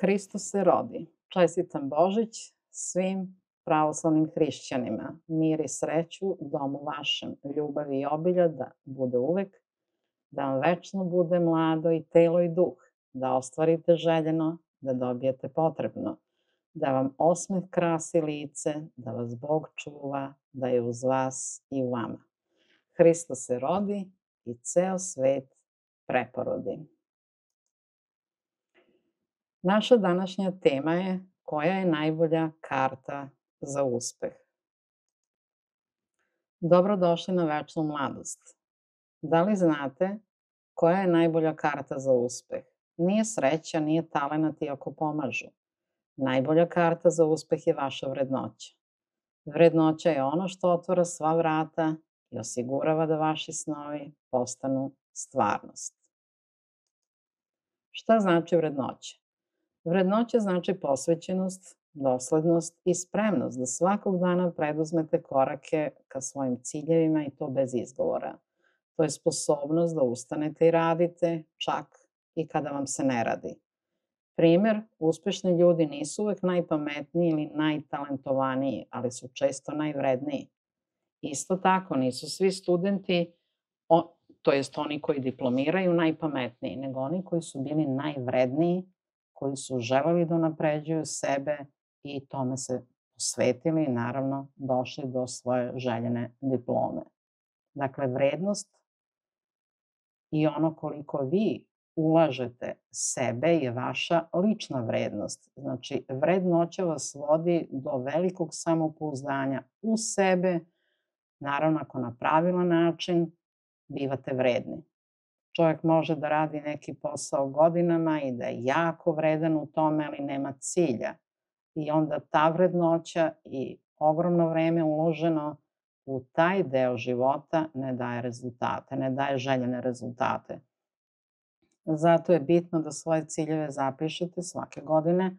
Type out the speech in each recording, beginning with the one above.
Hristos se rodi. Čestitam Božić svim pravoslavnim hrišćanima. Mir i sreću u domu vašem, ljubav i obilja da bude uvek, da vam večno bude mlado i telo i duh, da ostvarite željeno, da dobijete potrebno, da vam osmeh krasi lice, da vas Bog čuva, da je uz vas i u vama. Hristos se rodi i ceo svet preporodi. Naša današnja tema je koja je najbolja karta za uspeh. Dobrodošli na večnu mladost. Da li znate koja je najbolja karta za uspeh? Nije sreća, nije talenat iako pomažu. Najbolja karta za uspeh je vaša vrednoća. Vrednoća je ono što otvara sva vrata i osigurava da vaši snovi postanu stvarnost. Šta znači vrednoća? Vrednoća znači posvećenost, doslednost i spremnost da svakog dana preduzmete korake ka svojim ciljevima i to bez izgovora. To je sposobnost da ustanete i radite, čak i kada vam se ne radi. Primer, uspešni ljudi nisu uvek najpametniji ili najtalentovaniji, ali su često najvredniji. Isto tako, nisu svi studenti, to jest oni koji diplomiraju, najpametniji, nego oni koji su bili najvredniji, koji su želeli da unapređuju sebe i tome se posvetili i naravno došli do svoje željene diplome. Dakle, vrednost i ono koliko vi ulažete sebe je vaša lična vrednost. Znači, vrednoća vas vodi do velikog samopouzdanja u sebe, naravno ako na pravilan način bivate vredni. Čovjek može da radi neki posao godinama i da je jako vredan u tome, ali nema cilja. I onda ta vrednoća i ogromno vreme uloženo u taj deo života ne daje rezultate, ne daje željene rezultate. Zato je bitno da svoje ciljeve zapišete svake godine,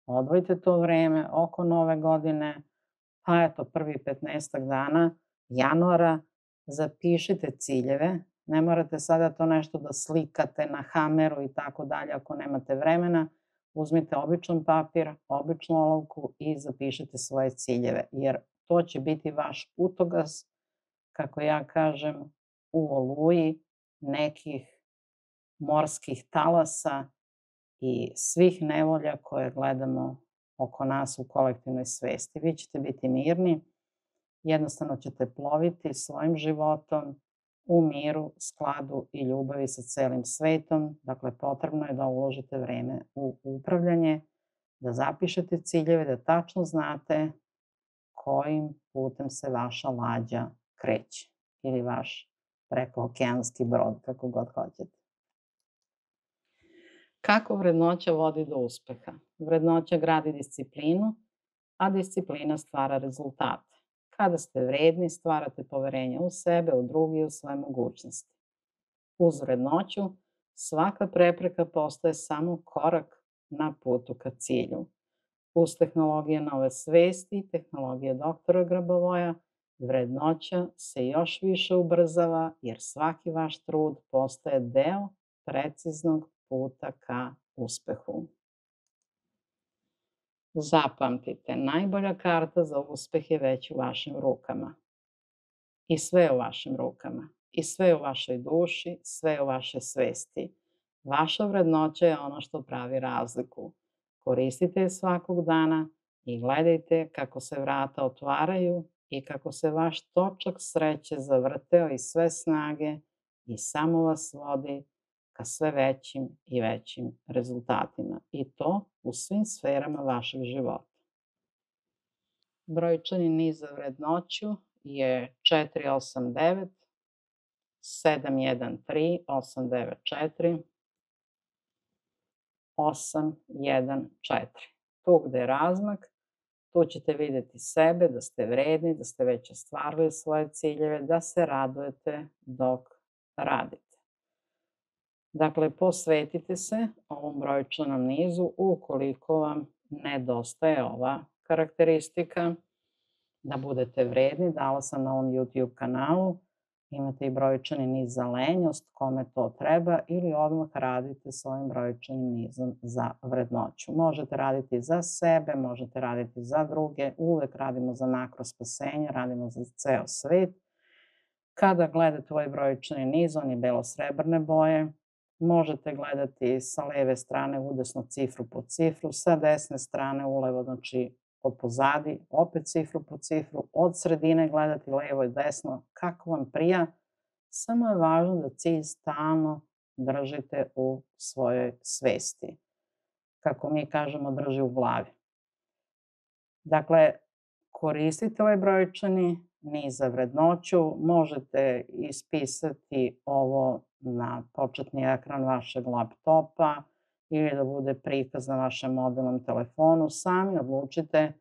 odvojite to vreme oko nove godine, pa eto prvi 15 dana januara zapišite ciljeve. Ne morate sada to nešto da slikate na hameru i tako dalje ako nemate vremena. Uzmite običan papir, običnu olovku i zapišite svoje ciljeve, jer to će biti vaš putokaz, kako ja kažem, u oluji nekih morskih talasa i svih nevolja koje gledamo oko nas u kolektivnoj svesti. Vi ćete biti mirni, jednostavno ćete ploviti svojim životom u miru, skladu i ljubavi sa celim svetom. Dakle, potrebno je da uložite vreme u upravljanje, da zapišete ciljeve, da tačno znate kojim putem se vaša lađa kreće ili vaš prekookeanski brod, kako god hoćete. Kako vrednoća vodi do uspeha? Vrednoća gradi disciplinu, a disciplina stvara rezultate. Kada ste vredni, stvarate poverenje u sebe, u druge i u svoje mogućnosti. Uz vrednoću, svaka prepreka postaje samo korak na putu ka cilju. Uz tehnologije nove svesti, tehnologije doktora Grabovoja, vrednoća se još više ubrzava jer svaki vaš trud postaje deo preciznog puta ka uspehu. Zapamtite, najbolja karta za uspeh je već u vašim rukama. I sve je u vašim rukama. I sve je u vašoj duši, sve je u vašoj svesti. Vaša vrednoća je ono što pravi razliku. Koristite je svakog dana i gledajte kako se vrata otvaraju i kako se vaš točak sreće zavrteo iz sve snage i samo vas vodi ka sve većim i većim rezultatima. I to u svim sferama vašeg života. Brojčani niz za vrednoću je 489 713 894 814. Tu gde je razmak, tu ćete vidjeti sebe, da ste vredni, da ste već ostvarili svoje ciljeve, da se radujete dok radite. Dakle, posvetite se ovom brojčanom nizu ukoliko vam nedostaje ova karakteristika, da budete vredni. Dala sam na ovom YouTube kanalu Imate i brojčani niz za lenjost, kome to treba, ili odmah radite s ovim brojčanim nizom za vrednoću. Možete raditi za sebe, možete raditi za druge, uvek radimo za makro spasenje, radimo za ceo svet. Kada gledate ovaj brojčani niz, on je belo-srebrne boje, možete gledati sa leve strane udesno cifru po cifru, sa desne strane ulevo, znači od pozadi, opet cifru po cifru, od sredine gledati levo i desno, kako vam prija, samo je važno da cilj stalno držite u svojoj svesti. Kako mi kažemo, drži u glavi. Dakle, koristite ovaj brojčani niz za vrednoću, možete ispisati ovo na početni ekran vašeg laptopa ili da bude prikaz na vašem mobilnom telefonu. Sami odlučite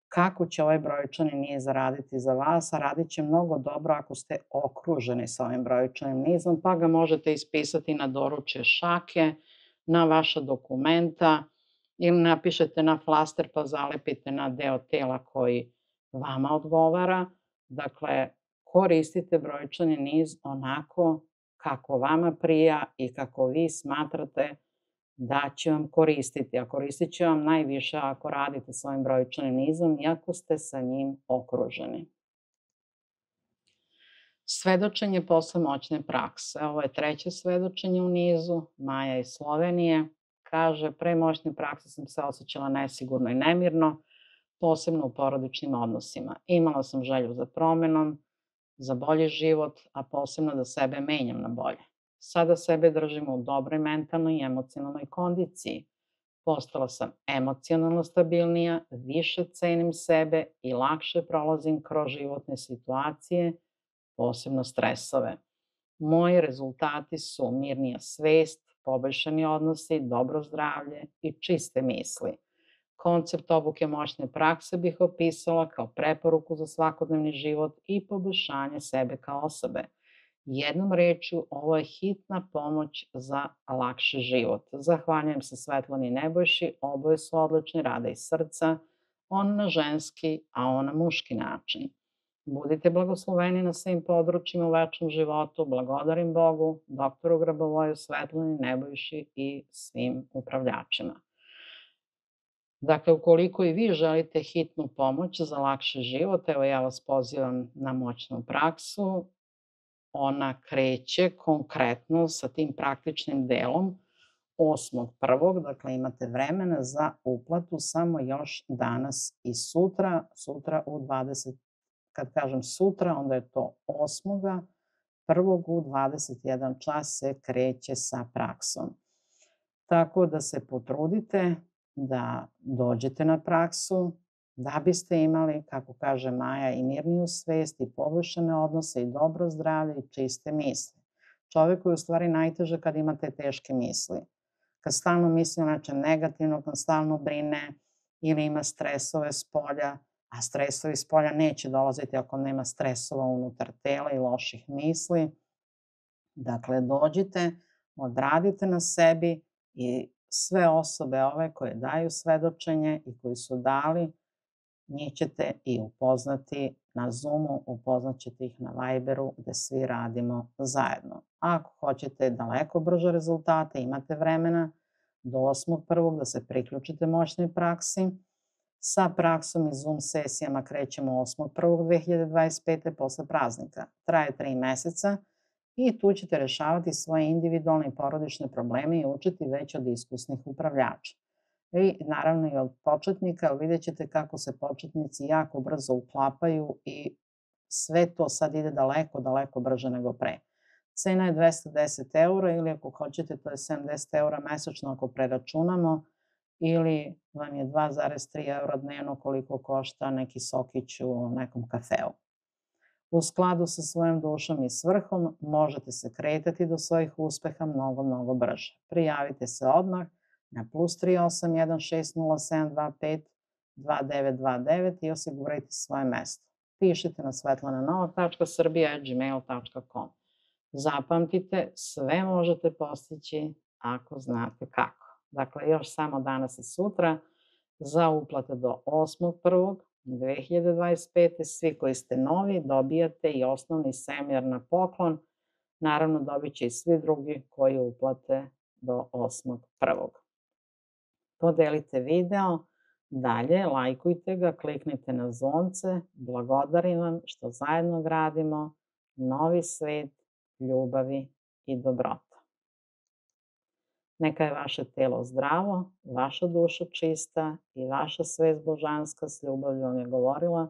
kako će ovaj brojčani niz raditi za vas, a radit će mnogo dobro ako ste okruženi sa ovim brojčanim nizom, pa ga možete ispisati na doručje šake, na vaša dokumenta ili napišete na flaster pa zalepite na deo tela koji vama odgovara. Dakle, koristite brojčani niz onako kako vama prija i kako vi smatrate da će vam koristiti, a koristit će vam najviše ako radite s ovim brojčanim nizom i ako ste sa njim okruženi. Svedočenje posle moćne prakse. Ovo je treće svedočenje u nizu. Maja iz Slovenije kaže: pre moćne prakse sam se osjećala nesigurno i nemirno, posebno u porodičnim odnosima. Imala sam želju za promenom, za bolji život, a posebno da sebe menjam na bolje. Sada sebe držim u dobroj mentalnoj i emocionalnoj kondiciji. Postala sam emocionalno stabilnija, više cenim sebe i lakše prolazim kroz životne situacije, posebno stresove. Moji rezultati su mirnija svest, poboljšani odnosi, dobro zdravlje i čiste misli. Koncept obuke moćne prakse bih opisala kao preporuku za svakodnevni život i poboljšanje sebe kao osobe. Jednom rečju, ovo je hitna pomoć za lakši život. Zahvaljujem se Svetlani i Nebojši, oboje su odlični, rade iz srca, on na ženski, a on na muški način. Budite blagosloveni na svim područjima u večnom životu, blagodarim Bogu, doktoru Grabovoju, Svetlani, Nebojši i svim upravljačima. Dakle, ukoliko i vi želite hitnu pomoć za lakši život, evo ja vas pozivam na moćnu praksu. Ona kreće konkretno sa tim praktičnim delom 8.1. Dakle, imate vremena za uplatu samo još danas i sutra. Sutra u 20, kad kažem sutra, onda je to 8.1. u 21 čas se kreće sa praksom. Tako da se potrudite da dođete na praksu, da biste imali, kako kaže Maja, i mirniju svest, i poboljšane odnose, i dobro zdravlje, i čiste misli. Čoveku je u stvari najteže kad imate teške misli. Kad stalno misli o nečem negativno, kad stalno brine ili ima stresove s polja, a stresovi s polja neće dolaziti ako nema stresova unutar tela i loših misli. Dakle, dođite, odradite na sebi i sve osobe ove koje daju svedočenje i koji su dali, njih ćete i upoznati na Zoomu, upoznaćete ih na Viberu gde svi radimo zajedno. Ako hoćete daleko brže rezultate, imate vremena do 8.1. da se priključite moćnoj praksi. Sa praksom i Zoom sesijama krećemo 8.1.2025. posle praznika. Traje 3 meseca i tu ćete rešavati svoje individualne i porodične probleme i učiti već od iskusnih upravljača. I naravno i od početnika, ali vidjet ćete kako se početnici jako brzo uklapaju i sve to sad ide daleko, daleko brže nego pre. Cena je 210 € ili ako hoćete to je 70 € mesečno ako preračunamo, ili vam je 2,3 € dnevno koliko košta neki sokić u nekom kafeu. U skladu sa svojom dušom i svrhom možete se kretati do svojih uspeha mnogo, mnogo brže. Prijavite se odmah na +381 607 25 2929 i osigurajte svoje mesto. Pišite na svetlananova.srbija@gmail.com. Zapamtite, sve možete postići ako znate kako. Dakle, još samo danas i sutra za uplate do 8.1. 2025. Svi koji ste novi dobijate i osnovni semir na poklon. Naravno, dobit će i svi drugi koji uplate do 8.1. Podelite video, dalje lajkujte ga, kliknite na zvonce, blagodarim vam što zajedno gradimo novi svet ljubavi i dobrote. Neka je vaše telo zdravo, vaša duša čista i vaša svest božanska s ljubavlju vam je govorila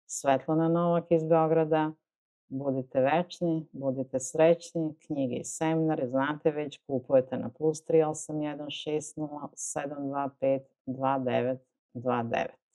Svetlana Novak iz Beograda. Budite večni, budite srećni, knjige i seminari, znate već, kupujete na +381 60 725 2929.